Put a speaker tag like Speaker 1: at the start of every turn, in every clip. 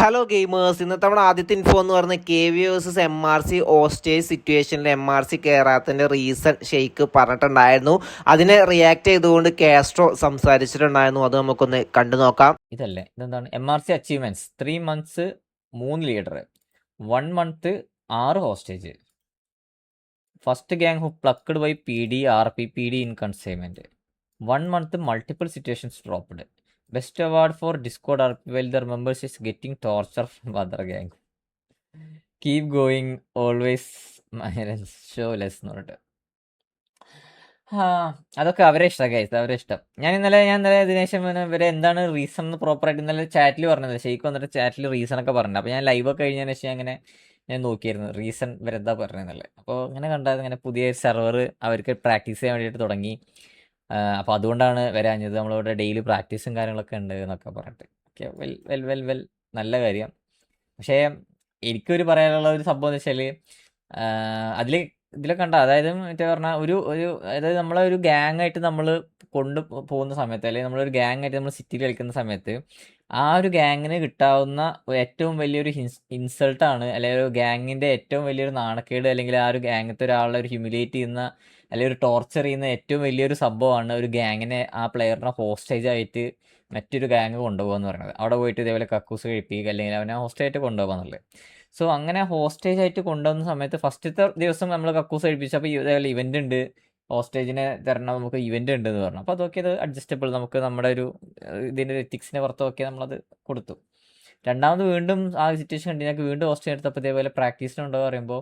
Speaker 1: Hello gamers, ഇന്നത്തെ നമ്മുടെ ആദ്യത്തെ ഇൻഫോ എന്ന് പറയുന്നത് KV വേഴ്സസ് MRC ഓസ്റ്റേജ് സിറ്റുവേഷനിൽ MRC കയറാത്തതിൻ്റെ റീസൺ ഷെയ്ക്ക് പറഞ്ഞിട്ടുണ്ടായിരുന്നു. അതിനെ റിയാക്ട് ചെയ്തുകൊണ്ട് കാസ്ട്രോ സംസാരിച്ചിട്ടുണ്ടായിരുന്നു. അത് നമുക്കൊന്ന് കണ്ടു നോക്കാം.
Speaker 2: ഇതെന്താണ് MRC achievements 3 months 3 leader, 1 month 6 hostage, first gang who plucked by PD RP PD in consignment, 1 month multiple situations dropped, best award for discord RP while their members is getting torture from other gang, keep going always show less എന്ന് പറഞ്ഞിട്ട്. അതൊക്കെ അവരെ ഇഷ്ടം guys, അവരെ ഇഷ്ടം. ഞാൻ ഇന്നലെ ദിനേശം ഇവരെ എന്താണ് റീസൺ എന്ന് പ്രോപ്പറായിട്ട് ഇന്നലെ ചാറ്റിൽ പറഞ്ഞത്. ഷെയ്ക്ക് വന്നിട്ട് ചാറ്റിൽ റീസൺ ഒക്കെ പറഞ്ഞു. അപ്പോൾ ഞാൻ ലൈവ് ഒക്കെ കഴിഞ്ഞതിന് ശേഷം ഞാൻ നോക്കിയായിരുന്നു റീസൺ ഇവരെന്താ പറഞ്ഞതെന്നല്ലേ. അപ്പോൾ ഇങ്ങനെ കണ്ടാൽ ഇങ്ങനെ പുതിയ സെർവർ അവർക്ക് പ്രാക്ടീസ് ചെയ്യാൻ വേണ്ടിയിട്ട് തുടങ്ങി. അപ്പോൾ അതുകൊണ്ടാണ് വരാഞ്ഞത്. നമ്മളിവിടെ ഡെയിലി പ്രാക്ടീസും കാര്യങ്ങളൊക്കെ ഉണ്ട് എന്നൊക്കെ പറഞ്ഞിട്ട്. ഓക്കെ, വെൽ നല്ല കാര്യം. പക്ഷേ എനിക്കൊരു പറയാനുള്ള ഒരു സംഭവം എന്ന് വെച്ചാൽ ഇതിലൊക്കെ കണ്ട, അതായത് മറ്റേ പറഞ്ഞാൽ അതായത് നമ്മളെ ഒരു ഗ്യാങ് ആയിട്ട് നമ്മൾ കൊണ്ടു പോകുന്ന സമയത്ത്, അല്ലെങ്കിൽ നമ്മളൊരു ഗ്യാങ് ആയിട്ട് നമ്മൾ സിറ്റിയിൽ കളിക്കുന്ന സമയത്ത് ആ ഒരു ഗ്യാങ്ങിന് കിട്ടാവുന്ന ഏറ്റവും വലിയൊരു ഇൻസൾട്ടാണ്, അല്ലെങ്കിൽ ഒരു ഗ്യാങ്ങിൻ്റെ ഏറ്റവും വലിയൊരു നാണക്കേട്, അല്ലെങ്കിൽ ആ ഒരു ഗ്യാങ്ങത്തെ ഒരാളെ ഒരു ഹ്യൂമിലേറ്റ് ചെയ്യുന്ന അല്ലെങ്കിൽ ഒരു ടോർച്ചർ ചെയ്യുന്ന ഏറ്റവും വലിയൊരു സംഭവമാണ് ഒരു ഗ്യാങ്ങിനെ, ആ പ്ലെയറിനെ ഹോസ്റ്റേജ് ആയിട്ട് മറ്റൊരു ഗ്യാങ് കൊണ്ടുപോകുക എന്ന് പറയുന്നത്. അവിടെ പോയിട്ട് ഇതേപോലെ കക്കൂസ് കഴിപ്പിക്കുക, അല്ലെങ്കിൽ അവനെ ഹോസ്റ്റേജ് ആയിട്ട് കൊണ്ടുപോകുക എന്നുള്ളത്. സോ അങ്ങനെ ഹോസ്റ്റേജ് ആയിട്ട് കൊണ്ടുപോകുന്ന സമയത്ത് ഫസ്റ്റത്തെ ദിവസം നമ്മൾ കക്കൂസ് കഴിപ്പിച്ചപ്പോൾ ഇതേപോലെ ഇവൻ്റ് ഉണ്ട്, ഹോസ്റ്റേജിനെ തരണം, നമുക്ക് ഇവൻ്റ് ഉണ്ട് എന്ന് പറഞ്ഞു. അപ്പോൾ അതൊക്കെ അത് അഡ്ജസ്റ്റബിൾ, നമുക്ക് നമ്മുടെ ഒരു ഇതിൻ്റെ എത്തിക്സിനെ പുറത്തൊക്കെ നമ്മളത് കൊടുത്തു. രണ്ടാമത് വീണ്ടും ആ സിറ്റുവേഷൻ കണ്ടിന്യൂ വീണ്ടും ഹോസ്റ്റേജ് എടുത്തപ്പോൾ ഇതേപോലെ പ്രാക്ടീസിനുണ്ടോ പറയുമ്പോൾ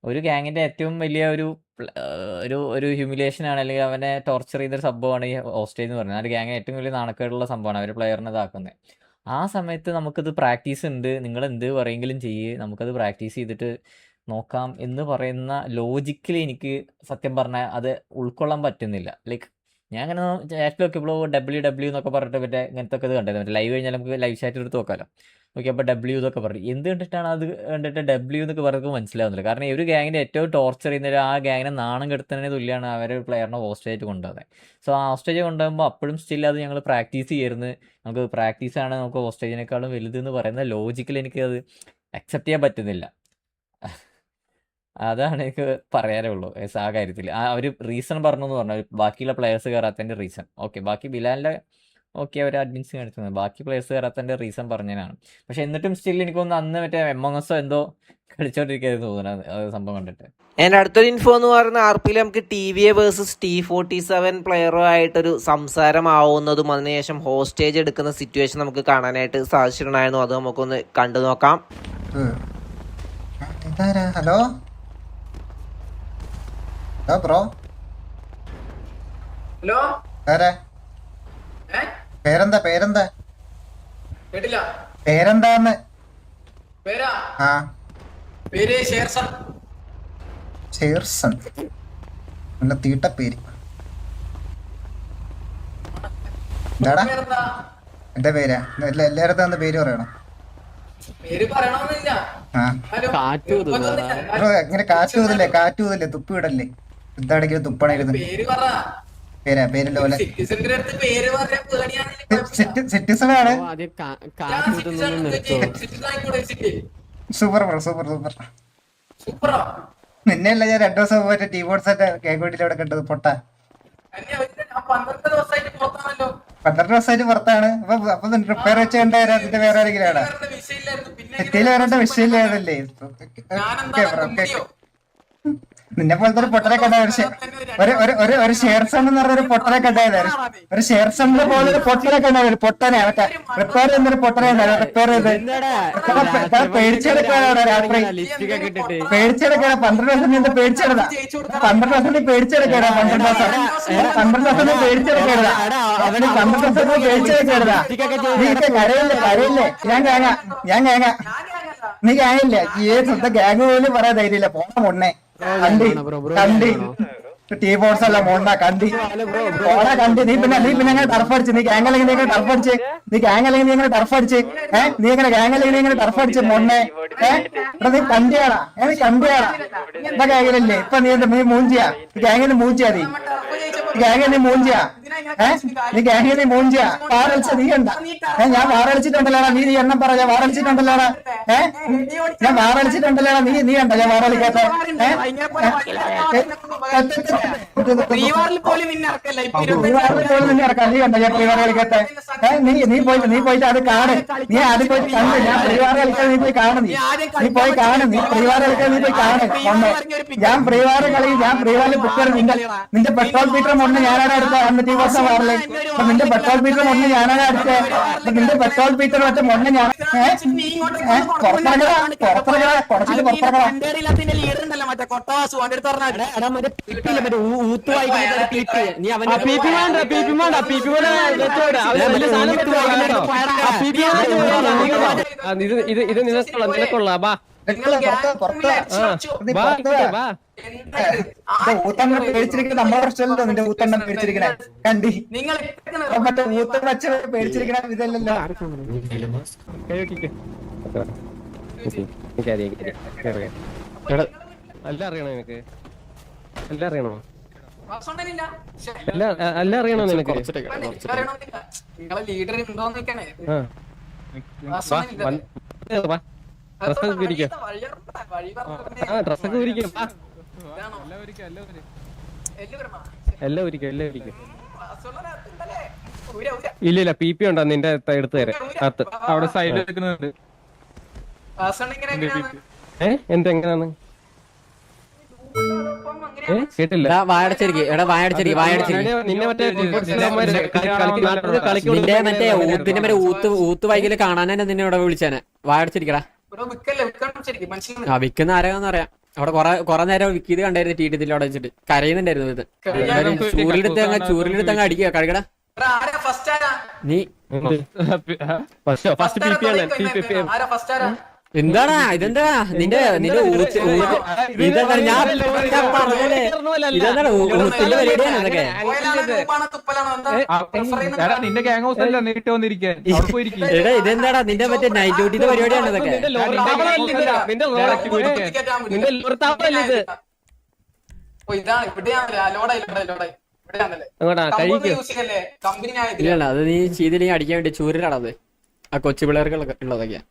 Speaker 2: ഒരു ഗ്യാങ്ങിൻ്റെ ഏറ്റവും വലിയ ഒരു ഹ്യൂമിലേഷനാണ്, അല്ലെങ്കിൽ അവനെ ടോർച്ചർ ചെയ്തൊരു സംഭവമാണ് ഈ ഹോസ്റ്റേജ് എന്ന് പറയുന്നത്. ആ ഒരു ഗ്യാങ്ങിന് ഏറ്റവും വലിയ നാണക്കേടുള്ള സംഭവമാണ് അവർ പ്ലെയറിനെ ഇതാക്കുന്നത്. ആ സമയത്ത് നമുക്കത് പ്രാക്ടീസ് ഉണ്ട്, നിങ്ങൾ എന്ത് പറയെങ്കിലും ചെയ്യ്, നമുക്കത് പ്രാക്ടീസ് ചെയ്തിട്ട് നോക്കാം എന്ന് പറയുന്ന ലോജിക്കലി എനിക്ക് സത്യം പറഞ്ഞാൽ അത് ഉൾക്കൊള്ളാൻ പറ്റുന്നില്ല. ലൈക്ക് ഞാൻ അങ്ങനെ ചാറ്റിൽ നോക്കിയപ്പോൾ WW എന്നൊക്കെ പറഞ്ഞിട്ട് മറ്റേ ഇങ്ങനത്തെ ഒക്കെ ഇത് കണ്ടായിരുന്നു. മറ്റേ ലൈവ് കഴിഞ്ഞാൽ നമുക്ക് ലൈവ് ചാറ്റ് എടുത്ത് നോക്കാമല്ലോ. ഓക്കെ, അപ്പോൾ W എന്നൊക്കെ പറഞ്ഞു. എന്ത് കണ്ടിട്ടാണ് അത് കണ്ടിട്ട് W എന്നൊക്കെ പറയുന്നത് മനസ്സിലാവുന്നില്ല. കാരണം ഈ ഒരു ഗ്യാങ്ങിൻ്റെ ഏറ്റവും ടോർച്ചർ ചെയ്യുന്ന ആ ഗ്യാങ്ങിനെ നാണം കെടുത്തുന്നതിന് തുല്യമാണ് അവരെ ഒരു പ്ലെയറിനെ ഹോസ്റ്റേജ് കൊണ്ടുപോകുന്നത്. സോ ആ ഹോസ്റ്റേജ് കൊണ്ടുപോകുമ്പോൾ അപ്പോഴും സ്റ്റിൽ അത് ഞങ്ങൾ പ്രാക്ടീസ് ചെയ്യുന്നത്, നമുക്ക് പ്രാക്ടീസാണ് നമുക്ക് ഹോസ്റ്റേജിനേക്കാളും വലുതെന്ന് പറയുന്ന ലോജിക്കൽ എനിക്ക് അത് അക്സെപ്റ്റ് ചെയ്യാൻ പറ്റുന്നില്ല. അതാണ് എനിക്ക് പറയാനുള്ളൂ ആ കാര്യത്തിൽ. ആ ഒരു റീസൺ പറഞ്ഞു എന്ന് പറഞ്ഞു, ബാക്കിയുള്ള പ്ലെയേഴ്സ് കയറാത്തതിൻ്റെ റീസൺ. ഓക്കെ, ബാക്കി ബിലാലിൻ്റെ ഓക്കെ അവർ അഡ്മിൻസ് കാണിച്ചത്, ബാക്കി പ്ലേയേഴ്സ് കയറാത്തതിൻ്റെ റീസൺ പറഞ്ഞതിനാണ്. പക്ഷെ എന്നിട്ടും സ്റ്റിൽ എനിക്കൊന്ന് അന്ന് മറ്റേ എംഒങ്ങസോ എന്തോ കളിച്ചോണ്ടിരിക്കുന്നു തോന്നുന്നത് അത് സംഭവം കണ്ടിട്ട്.
Speaker 1: എൻ്റെ അടുത്തൊരു ഇൻഫോ എന്ന് പറയുന്ന RPയിൽ നമുക്ക് TVA വേഴ്സസ് T47 പ്ലെയറും ആയിട്ടൊരു സംസാരമാവുന്നതും അതിനുശേഷം ഹോസ്റ്റേജ് എടുക്കുന്ന സിറ്റുവേഷൻ നമുക്ക് കാണാനായിട്ട് സാധിച്ചിട്ടുണ്ടായിരുന്നു. അത് നമുക്കൊന്ന് കണ്ടു നോക്കാം.
Speaker 3: ഹലോ ബ്രോ,
Speaker 4: ഹലോ
Speaker 3: പേരെന്താ
Speaker 4: കേട്ടില്ല.
Speaker 3: പേരെന്താന്ന്?
Speaker 4: പേരാ
Speaker 3: ആ
Speaker 4: പേര് ഷേർസൺ.
Speaker 3: ഷേർസൺ, നല്ല തീട്ട പേര്. എന്താടാ
Speaker 4: പേരെന്താ?
Speaker 3: എന്റെ പേരാ? എല്ലായിടത്തും എന്താ പേര് പറയണം?
Speaker 4: പേര് പറയണമെന്നില്ല.
Speaker 3: ആ ബ്രോ, ഇങ്ങനെ കാറ്റൂതല്ലേ തുപ്പിടല്ലേ, എന്താണെങ്കിലും തുപ്പണായിരുന്നു.
Speaker 4: പേര് പറ.
Speaker 3: പേരല്ല പോലെ
Speaker 4: സിറ്റിസന്റെ അടുത്ത് പേര് പറയാൻ പേടിയാണ്.
Speaker 3: സിറ്റിസൺ ആണ്. സൂപ്പർ ബ്രോ, സൂപ്പർ
Speaker 4: സൂപ്പറോ?
Speaker 3: നിന്നെയല്ല ഞാൻ 2 ദിവസം മറ്റേ ടീബോർഡ് സെറ്റ് കേക്കോട്ടിലവിടെ കണ്ടത്. പൊട്ട
Speaker 4: 12 ദിവസമായിട്ട് പുറത്താണല്ലോ.
Speaker 3: 12 ദിവസമായിട്ട് പുറത്താണ്. അപ്പൊ റിപ്പയർ വെച്ച് കണ്ടായിരുന്നു. അതിന്റെ വേറെ ആരെങ്കിലും ആടാ എത്തിയില് വരേണ്ട വിഷയമില്ലായിരുന്നല്ലേ. നിന്നെ പോലത്തെ ഒരു പൊട്ടനെ കണ്ടായിരുന്നു. ഒരു ഷെയർസൺ എന്ന് പറഞ്ഞ ഒരു പൊട്ടനെ കണ്ടായിരുന്നു. ഒരു ഷെയർസണിനെ പോലെ ഒരു പൊട്ടനെ കണ്ടായിരുന്നു. പൊട്ടനെ മറ്റേ റിപ്പയർ ചെയ്യുന്നൊരു പൊട്ടനെ ഉണ്ടായിരുന്നു. റിപ്പയർ ചെയ്ത് പേടിച്ചെടുക്കാനാണ് രാത്രി. പേടിച്ചെടുക്കാണ് 12 ദിവസം നീ പേടിച്ചെടുതാ. 12 ദിവസം നീ പേടിച്ചെടുക്കാനാ. 12 ദിവസം നീ പേടിച്ചെടുക്കരുതാ. അവന് 12 ദിവസം നീ പേടിച്ചെടുക്കരുതാ. നീ കരയില്ലേ? ഞാൻ ഗാങ്ങ നീ ഗാങ്ങില്ല. ഈ സ്വന്തം ഗാങ് പോലും പറയാൻ ധൈര്യമില്ല. പോണ പൊണ്ണെ കണ്ടി ടീബോർഡ്സ് അല്ല മോണ്ട കണ്ടി നീ പിന്നെ എങ്ങനെ ടർഫ് അടിച്ച്? നീ ഗ്യാങ്ങല്ലെങ്കിൽ നീ എങ്ങനെ ടർഫ് അടിച്ച്? നീ എങ്ങനെ ടർഫ് അടിച്ച്? നീ എങ്ങനെ ഗ്യാങ്ങല്ലെങ്കിൽ നീ എങ്ങനെ ടർഫ് അടിച്ച് മോണ്ണെ? നീ കണ്ടിയാടാ, എന്താ ഗ്യാങ്ങിലല്ലേ ഇപ്പൊ? നീ മൂഞ്ചിയാ ഗ്യാങ്ങിന് മൂഞ്ചിയാ നീ മൂഞ്ചിയാ നീ ഗ്യാങ്ങിൽ നീ മൂഞ്ചിയാ വാറടിച്ച നീ കണ്ട ഞാൻ വാറടിച്ചിട്ടുണ്ടല്ലോടാ നീ എണ്ണം പറ ഞാൻ വാറടിച്ചിട്ടുണ്ടല്ലോടാ ഞാൻ വാറടിച്ചിട്ടുണ്ടല്ലോടാ നീ കണ്ട ഞാൻ വാറടിക്കാത്ത നിന്നെ ഇറക്കാം നീ കണ്ട ഞാൻ പ്രീവാർ കളിക്കാത്ത നീ പോയിട്ട് അത് കാണ് നീ ആദ്യം പോയി കണ്ട് ഞാൻ പ്രീവാർ കളിക്കാൻ നീ പോയി കാണും നീ പോയി കാണും നീ പ്രീവാർ കളിക്കാൻ നീ പോയി കാണും ഞാൻ പ്രീവാർ കളി ഞാൻ പ്രീവാറിൽ ബുക്ക് നിന്റെ പെട്രോൾ മീറ്റർ മുന്നേ ഞാനാണ് അടുത്ത അന്നത്തെ വർഷം വാറില് അപ്പൊ നിന്റെ പെട്രോൾ മീറ്റർ മുന്നേ ഞാനാണ് അടുത്ത നിന്റെ പെട്രോൾ മീറ്റർ മറ്റേ മുന്നേ ഞാൻ കുറച്ചിട്ട്
Speaker 5: ഇത് നിനക്കൊള്ളാ ബാ
Speaker 3: ഊത്തണ്ണ പേടിച്ചിരിക്കണ നമ്മളെ പ്രശ്നമല്ലോ നിന്റെ ഊത്തണ്ണ പേടിച്ചിരിക്കണേ കണ്ടി മറ്റേ ഊത്തണ്ണ അച്ഛൻ പേടിച്ചിരിക്കണ ഇതല്ലല്ലോ
Speaker 5: എല്ലാം അറിയണോ നിനക്ക് എല്ലാം അറിയണോ എല്ലാം അറിയണോ നിനക്ക്
Speaker 4: നിങ്ങളെ ലീഡർ ഉണ്ടോന്നൊക്കെയാണ്
Speaker 5: ഡ്രസ്സൊക്കെ ഇരിക്കാം ഡ്രസ്സൊക്കെ ഇരിക്കാം എല്ലാം ഒരിക്കും ഇല്ല പി പി ഉണ്ടോ നിന്റെ എടുത്തു തരാം അകത്ത് അവിടെ സൈഡിൽ എടുക്കുന്നുണ്ട് എന്തെങ്ങനാണ് കേട്ടില്ല നിന്നെ മറ്റേ
Speaker 6: മറ്റേ ഊത്തിന്റെ മറ്റേ ഊത്ത് വൈകല് കാണാൻ തന്നെ നിന്നെ ഇവിടെ വിളിച്ചാനെ വായടച്ചിരിക്കടാ ആ വിക്കുന്ന ആരാന്ന് അറിയാം അവിടെ കൊറേ നേരം വിക്കിത് കണ്ടായിരുന്നു ടി അവിടെ വെച്ചിട്ട് കരയുന്നുണ്ടായിരുന്നു ഇത് ചൂരിലെടുത്ത് അങ്ങ് അടിക്കുക കഴുകടാ നീ
Speaker 5: ഫസ്റ്റ് പി പി ആണ്
Speaker 6: എന്താടാ ഇതെന്താ നിന്റെ ഇതെന്താ ഞാൻ പറഞ്ഞല്ലേ ഇതെന്താണ് ഊത്തിന്റെ പരിപാടിയാണ് ഇതൊക്കെ എടാ ഇതെന്താടാ നിന്റെ മറ്റേ നൈറ്റ് ഡ്യൂട്ടിന്റെ പരിപാടിയാണ് ഇതൊക്കെ ഇല്ല അത് നീ ചെയ്തില്ലെങ്കിൽ അടിക്കാൻ വേണ്ടി ചൂരിലാണത് ആ കൊച്ചു പിള്ളേർക്കുള്ള ഉള്ളതൊക്കെയാ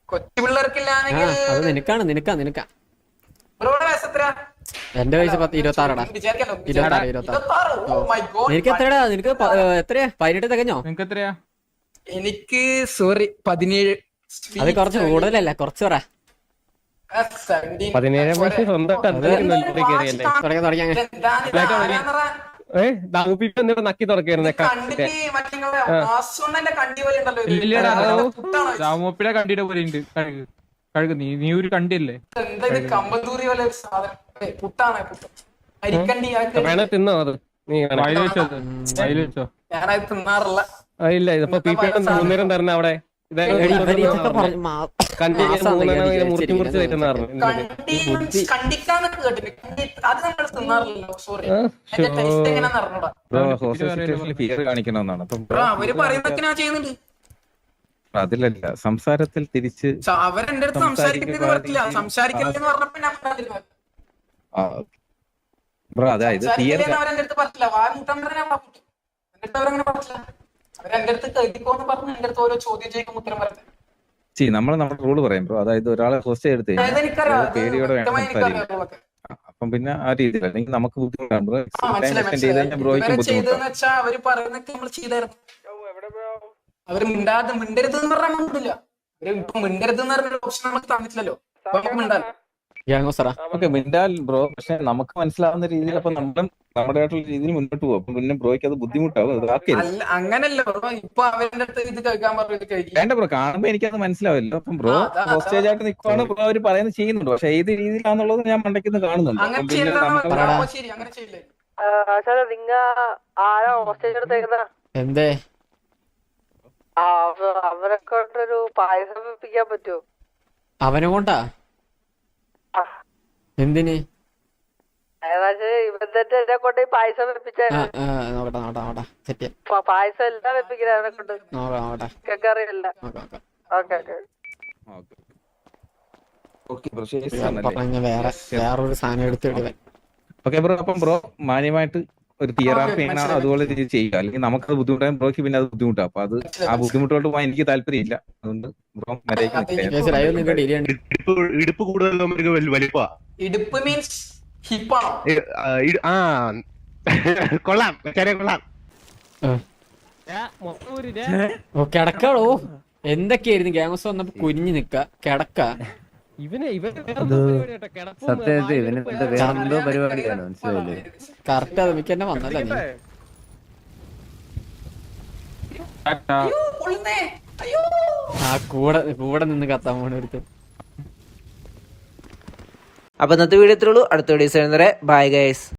Speaker 4: കൊച്ചു പിള്ളേർക്കില്ലാണെങ്കിൽ
Speaker 6: അത് നിനക്കാണ് എന്റെ വയസ്സ് 26 നിനക്ക് എത്രയാ നിനക്ക് എത്രയാ 18 തികഞ്ഞോ
Speaker 4: എനിക്ക് സോറി 17
Speaker 6: അത് കുറച്ച് കൂടുതലല്ല കുറച്ച് പറ
Speaker 5: 17 വയസ്സ് സ്വന്തം നക്കി തുറക്കായിരുന്നു
Speaker 7: രാമോപ്പിയുടെ കണ്ടിയുടെ പോലെ ഉണ്ട് കഴുകു നീ ഒരു കണ്ടിയല്ലേ
Speaker 5: വേണേ തിന്നോ അത് നീ
Speaker 7: വെച്ചോ
Speaker 4: ഞാനത് തിന്നാറില്ല
Speaker 5: ഇല്ല ഇതിപ്പോ പി പി മൂന്നേരം തരണ അവിടെ മുറിച്ച് തരുന്ന
Speaker 8: കാണിക്കണമെന്നാണ്
Speaker 4: അവര് പറയുന്നൊക്കെ ഞാൻ ചെയ്യുന്നുണ്ട്
Speaker 8: അതിലല്ല സംസാരത്തിൽ തിരിച്ച്
Speaker 4: അവരെന്റെ അടുത്ത് സംസാരിക്കുന്നത് പറ്റില്ല സംസാരിക്കലെന്ന് പറഞ്ഞപ്പോ ഞാൻ
Speaker 8: ബ്രോ അതായത്
Speaker 4: അവരെന്റെ അടുത്ത് പറ്റില്ല വാ കൂട്ടാൻ പറഞ്ഞാൽ ഞാൻ എന്റെ അടുത്ത് അവരങ്ങനെ പറ്റില്ല അവരെന്റെ അടുത്ത് കരുതിക്കോന്ന് പറഞ്ഞ് എന്റെ അടുത്ത് ഓരോ ചോദ്യം ചെയ്യുമ്പോൾ ഉത്തരം പറയുന്നത്
Speaker 8: നമ്മൾ നമ്മുടെ റൂള് പറയാം ബ്രോ അതായത് ഒരാളെ ഹോസ്റ്റ് എടുത്ത് പേടിയോടെ വേണം സംസാരിക്കാൻ അപ്പം പിന്നെ ആ രീതിയിൽ അല്ലെങ്കിൽ നമുക്ക് ബുദ്ധിമുട്ടാണ് ബ്രോ ബ്രോയ്ക്ക് ബുദ്ധിമുട്ടാണ്
Speaker 4: അവര് പറയുന്നൊക്കെ നമ്മൾ ചെയ്തായിരുന്നു അവര് മിണ്ടരുത് എന്ന് പറഞ്ഞാൽ മിണ്ടില്ല അവര് ഇപ്പൊ മിണ്ടരുത് എന്ന് പറഞ്ഞൊരു ഓപ്ഷൻ നമുക്ക് തന്നിട്ടില്ലല്ലോ അപ്പൊ നമുക്ക് മിണ്ടാലോ
Speaker 8: ഓക്കെ മിണ്ടാൽ ബ്രോ പക്ഷെ നമുക്ക് മനസ്സിലാവുന്ന രീതിയിൽ അപ്പൊ നമ്മളും നമ്മുടെ ആയിട്ടുള്ള രീതിയിൽ മുന്നോട്ട് പോകും അപ്പൊ പിന്നെ ബ്രോയ്ക്ക് അത് ബുദ്ധിമുട്ടാവും
Speaker 4: അങ്ങനല്ല ബ്രോ ഇപ്പൊ അവരുടെ അടുത്ത് ഇത് കേൾക്കാൻ പറഞ്ഞു
Speaker 8: വേണ്ട ബ്രോ കാണുമ്പോ എനിക്കത് മനസ്സിലാവില്ല അപ്പം ബ്രോ ഹോസ്റ്റേജ് ആയിട്ട് നിൽക്കുവാണ് ബ്രോ അവര് പറയുന്നത് ചെയ്യുന്നുണ്ട് പക്ഷെ ഏത് രീതിയിലാന്നുള്ളത് ഞാൻ മണ്ടയ്ക്ക് കാണുന്നുണ്ട്
Speaker 6: എന്തേ
Speaker 9: അവരെ കൊണ്ടൊരു പായസം വെപ്പിക്കാൻ പറ്റുമോ
Speaker 6: അവനെ കൊണ്ടാ എന്തിന്
Speaker 9: ഇവന്റെ കൊണ്ട് പായസം വെപ്പിച്ചാ പായസം എല്ലാം വെപ്പിക്കുന്ന അവനെ കൊണ്ട് അറിയില്ല
Speaker 6: വേറൊരു സാധനം എടുത്തിടുവേ
Speaker 8: ഓക്കെ ബ്രോ അപ്പം ബ്രോ മാന്യമായിട്ട് ഒരു TRP എങ്ങനെയാണോ അതുപോലെ ചെയ്യുക, അല്ലെങ്കിൽ നമുക്കത് ബുദ്ധിമുട്ടാകും, ബ്രോയ്ക്ക് പിന്നെ അത് ബുദ്ധിമുട്ടാണ്. അപ്പൊ അത് ആ ബുദ്ധിമുട്ടോട്ട് പോകാൻ എനിക്ക് താല്പര്യമില്ല. അതുകൊണ്ട് ബ്രോ
Speaker 10: ഇടുപ്പ് കൂടുതൽ വലിപ്പ
Speaker 4: ഇടുപ്പ് മീൻസ് ഹിപ്പാണോ?
Speaker 10: ആ കൊള്ളാം, ചെറിയ കൊള്ളാം.
Speaker 6: ഓ കിടക്കാളോ, എന്തൊക്കെയായിരുന്നു ഗ്യാങ്സ് വന്നപ്പോ കുഞ്ഞു നിക്ക കിടക്ക.
Speaker 5: സത്യത്തിൽ ഇവന് വേറെന്തോ പരിപാടിയാണ്, മനസ്സിലായില്ലേ?
Speaker 6: കറക്റ്റ് അത് മിക്ക തന്നെ വന്നല്ല നീ. ആ കൂടെ നിന്ന് കത്താൻ പോണ ഒരുത്ത്.
Speaker 1: അപ്പൊ ഇന്നത്തെ വീഡിയോ ഇത്രയുള്ളൂ. അടുത്ത വീഡിയോസ് വരുന്നവരെ ബൈ ഗൈസ്.